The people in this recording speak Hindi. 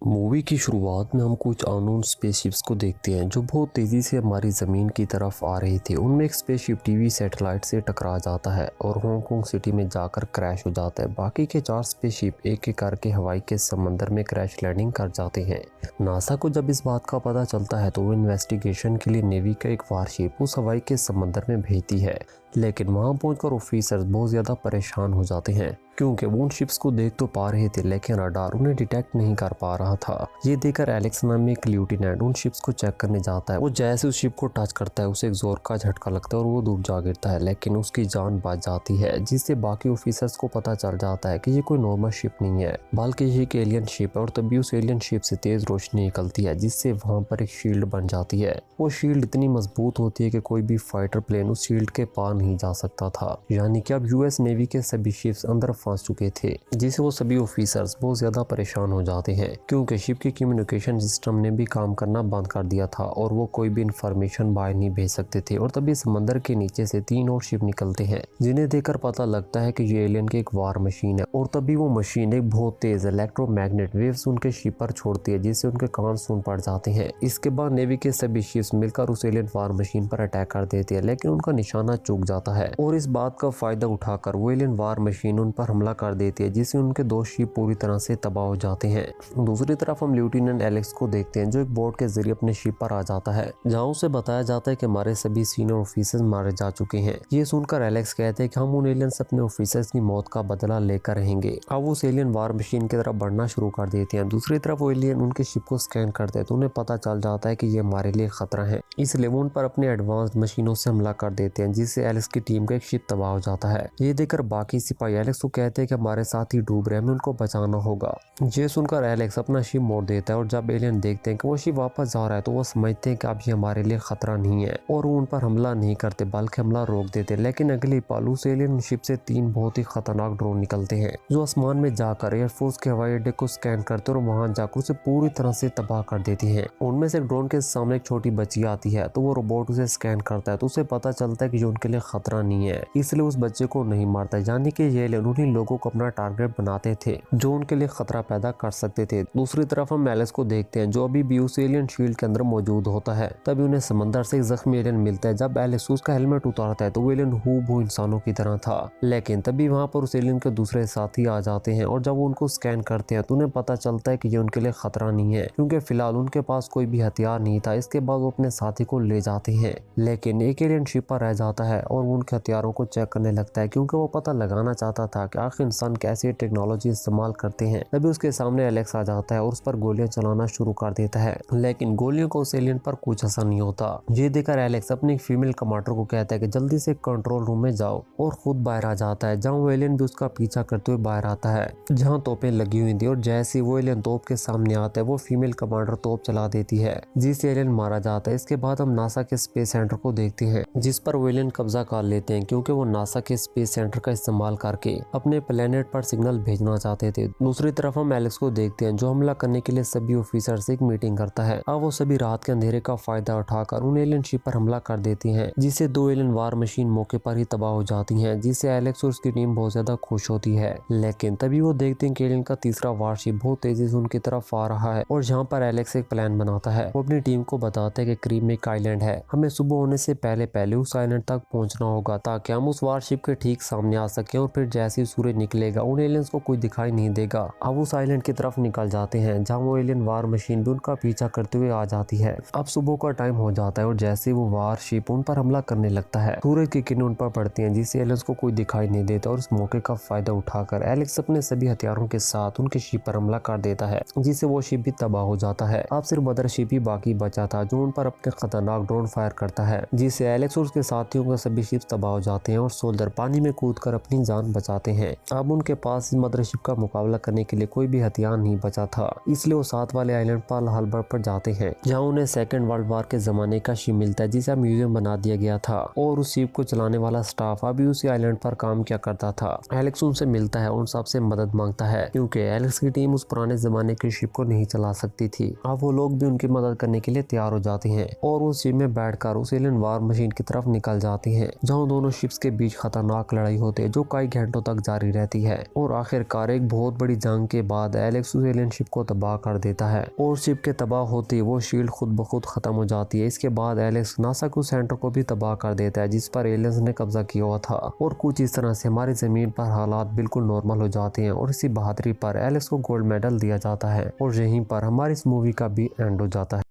मूवी की शुरुआत में हम कुछ अननोन स्पेसशिप्स को देखते हैं जो बहुत तेजी से हमारी ज़मीन की तरफ आ रहे थे। उनमें एक स्पेसशिप टीवी सैटेलाइट से टकरा जाता है और हांगकांग सिटी में जाकर क्रैश हो जाता है। बाकी के 4 स्पेसशिप एक एक करके हवाई के समंदर में क्रैश लैंडिंग कर जाते हैं। नासा को जब इस बात का पता चलता है तो वो इन्वेस्टिगेशन के लिए नेवी का एक वारशिप उस हवाई के समंदर में भेजती है, लेकिन वहां पहुंचकर ऑफिसर्स बहुत ज़्यादा परेशान हो जाते हैं क्योंकि वो उन शिप्स को देख तो पा रहे थे लेकिन रडार उन्हें डिटेक्ट नहीं कर पा रहा था। ये देखकर एलेक्स नामी एक लेफ्टिनेंट उन शिप्स को चेक करने जाता है। वो जैसे उस शिप को टच करता है उसे एक जोर का झटका लगता है और वो दूर जा गिरता है, लेकिन उसकी जान बच जाती है, जिससे बाकी ऑफिसर्स को पता चल जाता है कि ये कोई नॉर्मल शिप नहीं है बल्कि ये एक एलियन शिप है। और तभी उस एलियन शिप से तेज रोशनी निकलती है जिससे वहां पर एक शील्ड बन जाती है। वो शील्ड इतनी मजबूत होती है कि कोई भी फाइटर प्लेन उस शील्ड के पार नहीं जा सकता था, यानी कि अब यूएस नेवी के सभी शिप्स अंदर फंस चुके थे, जिससे वो सभी ऑफिसर्स बहुत ज्यादा परेशान हो जाते हैं क्योंकि शिप की कम्युनिकेशन सिस्टम ने भी काम करना बंद कर दिया था और वो कोई भी इंफॉर्मेशन बाहर नहीं भेज सकते थे। और तभी समंदर के नीचे से 3 और शिप निकलते हैं जिन्हें देखकर पता लगता है कि ये एलियन की एक वार मशीन है। और तभी वो मशीन एक बहुत तेज इलेक्ट्रोमैग्नेट वेव्स उनके शिप पर छोड़ती है जिससे उनके कान सुन पड़ जाते हैं। इसके बाद नेवी के सभी शिप्स मिलकर उस एलियन वार मशीन पर अटैक कर देते हैं, लेकिन उनका निशाना चूक जाता है और इस बात का फायदा उठाकर वो एलियन वार मशीन उन पर हमला कर देती है जिससे उनके 2 शिप पूरी तरह से तबाह हो जाते हैं। दूसरी तरफ हम लेफ्टिनेंट एलेक्स को देखते हैं जो एक बोट के जरिए अपने शिप पर आ जाता है जहां उसे बताया जाता है कि हमारे सभी सीनियर ऑफिसर्स मारे जा चुके हैं। ये सुनकर एलेक्स कहते हैं कि हम उन एलियन से अपने ऑफिसर्स की मौत का बदला लेकर रहेंगे। अब वो उस एलियन वार मशीन की तरफ बढ़ना शुरू कर देते हैं। दूसरी तरफ वो एलियन उनके शिप को स्कैन करते हैं तो उन्हें पता चल जाता है कि ये हमारे लिए खतरा है, इसलिए वो उन पर अपने एडवांस मशीनों से हमला कर देते हैं जिससे एलेक्स की टीम का एक शिप तबाह हो जाता है। ये देखकर बाकी सिपाही एलेक्स को कहते हैं कि हमारे साथ ही डूब रहे हैं, हमें उनको बचाना होगा। ये सुनकर एलेक्स अपना शिप मोड़ देता है और जब एलियन देखते हैं कि वो शिप वापस जा रहा है तो वो समझते हैं कि अब ये हमारे लिए खतरा नहीं है और वो उन पर हमला नहीं करते बल्कि हमला रोक देते। लेकिन अगली पल उस एलियन शिप से 3 बहुत ही खतरनाक ड्रोन निकलते हैं जो आसमान में जाकर एयरफोर्स के हवाई अड्डे को स्कैन करते और वहां जाकर उसे पूरी तरह से तबाह कर देती हैं। उनमें से एक ड्रोन के सामने एक छोटी बच्ची आती है तो वो रोबोट उसे स्कैन करता है तो उसे पता चलता है कि ये उनके लिए खतरा नहीं है, इसलिए उस बच्चे को नहीं मारता, यानी कि ये एलियन उन्हीं लोगों को अपना टारगेट बनाते थे जो उनके लिए खतरा पैदा कर सकते थे। दूसरी तरफ हम एलेक्स को देखते हैं जो अभी भी उस एलियन शील्ड के अंदर मौजूद होता है। तभी उन्हें समंदर से एक जख्मी एलियन मिलता है। जब एलेक्स उसका हेलमेट उतारता है तो वो एलियन हूबहू इंसानों की तरह था, लेकिन तभी वहां पर उस एलियन के दूसरे साथी आ जाते हैं और जब वो उनको स्कैन करते हैं तो उन्हें पता चलता है कि ये उनके लिए खतरा नहीं है क्योंकि फिलहाल उनके पास कोई भी हथियार नहीं था। इसके बाद वो अपने साथी को ले जाते हैं, लेकिन एक एलियन शिप पर रह जाता है और वो उनके हथियारों को चेक करने लगता है क्योंकि वो पता लगाना चाहता था कि आखिर इंसान कैसे टेक्नोलॉजी इस्तेमाल करते हैं। तभी उसके सामने एलेक्स आ जाता है और उस पर गोलियां चलाना शुरू कर देता है, लेकिन गोलियों को उस एलियन पर कुछ असर नहीं होता। ये देखकर एलेक्स अपने फीमेल कमांडर को कहता है कि जल्दी से कंट्रोल रूम में जाओ और खुद बाहर आ जाता है जहाँ वो एलियन भी उसका पीछा करते हुए बाहर आता है जहाँ तोपें लगी हुई थी। और जैसे वो एलियन तोप के सामने आता है वो फीमेल कमांडर तोप चला देती है जिससे एलियन मारा जाता है। इसके बाद हम नासा के स्पेस सेंटर को देखते हैं जिस पर वो एलियन कब्जा कर लेते हैं क्योंकि वो नासा के स्पेस सेंटर का इस्तेमाल करके अपने प्लेनेट पर सिग्नल भेजना चाहते थे। दूसरी तरफ हम एलेक्स को देखते हैं जो हमला करने के लिए सभी ऑफिसर से एक मीटिंग करता है। अब वो सभी रात के अंधेरे का फायदा उठाकर उन एलियन शिप पर हमला कर देती हैं जिससे 2 एलियन वार मशीन मौके पर ही तबाह हो जाती हैं, जिससे एलेक्स और उसकी टीम बहुत ज्यादा खुश होती है। लेकिन तभी वो देखते हैं कि एलियन का तीसरा वारशिप बहुत तेजी से उनकी तरफ आ रहा है और जहाँ पर एलेक्स एक प्लान बनाता है। वो अपनी टीम को बताता है कि करीब में एक आइलैंड है, हमें सुबह होने से पहले पहले उस आइलैंड तक पहुंचना होगा ताकि हम उस वारशिप के ठीक सामने आ सके और फिर जैसे ही सूरज निकलेगा उन एलियंस को कोई दिखाई नहीं देगा। अब उस आइलैंड की तरफ निकल जाते हैं जहाँ वो एलियन वार मशीन भी उनका पीछा करते हुए आ जाती है। अब सुबह का टाइम हो जाता है और जैसे वो वारशिप उन पर हमला करने लगता है सूरज की किरणें उन पर पड़ती हैं जिससे एलियंस को कोई दिखाई नहीं देता और इस मौके का फायदा उठाकर एलेक्स अपने सभी हथियारों के साथ उनके शिप पर हमला कर देता है जिससे वो शिप भी तबाह हो जाता है। अब सिर्फ मदर शिप ही बाकी बचा था जो उन पर अपने खतरनाक ड्रोन फायर करता है जिससे एलेक्स और उसके साथियों के सभी शिप तबाह हो जाते हैं और सोल्जर पानी में कूदकर अपनी जान बचाते हैं। अब उनके पास इस मदरशिप का मुकाबला करने के लिए कोई भी हथियार नहीं बचा था, इसलिए वो साथ वाले आइलैंड पर हल्बर पर जाते हैं जहाँ उन्हें सेकंड वर्ल्ड वॉर के जमाने का शिप मिलता है जिसे म्यूजियम बना दिया गया था और उस शिप को चलाने वाला स्टाफ अभी उसी आइलैंड पर काम किया करता था। एलेक्स उनसे मिलता है और उन सबसे मदद मांगता है क्योंकि एलेक्स की टीम उस पुराने जमाने की शिप को नहीं चला सकती थी। अब वो लोग भी उनकी मदद करने के लिए तैयार हो जाते हैं और उस शिप में बैठकर उस एलियन वार मशीन की तरफ निकल जाती हैं जहाँ दोनों शिप्स के बीच खतरनाक लड़ाई होती है जो कई घंटों तक जारी जारी रहती है और आखिरकार एक बहुत बड़ी जंग के बाद एलेक्स उस एलियन शिप को तबाह कर देता है और शिप के तबाह होते ही वो शील्ड खुद ब खुद खत्म हो जाती है। इसके बाद एलेक्स नासा क्रू सेंटर को भी तबाह कर देता है जिस पर एलियंस ने कब्जा किया हुआ था और कुछ इस तरह से हमारी जमीन पर हालात बिल्कुल नॉर्मल हो जाते हैं और इसी बहादुरी पर एलेक्स को गोल्ड मेडल दिया जाता है और यहीं पर हमारी इस मूवी का भी एंड हो जाता है।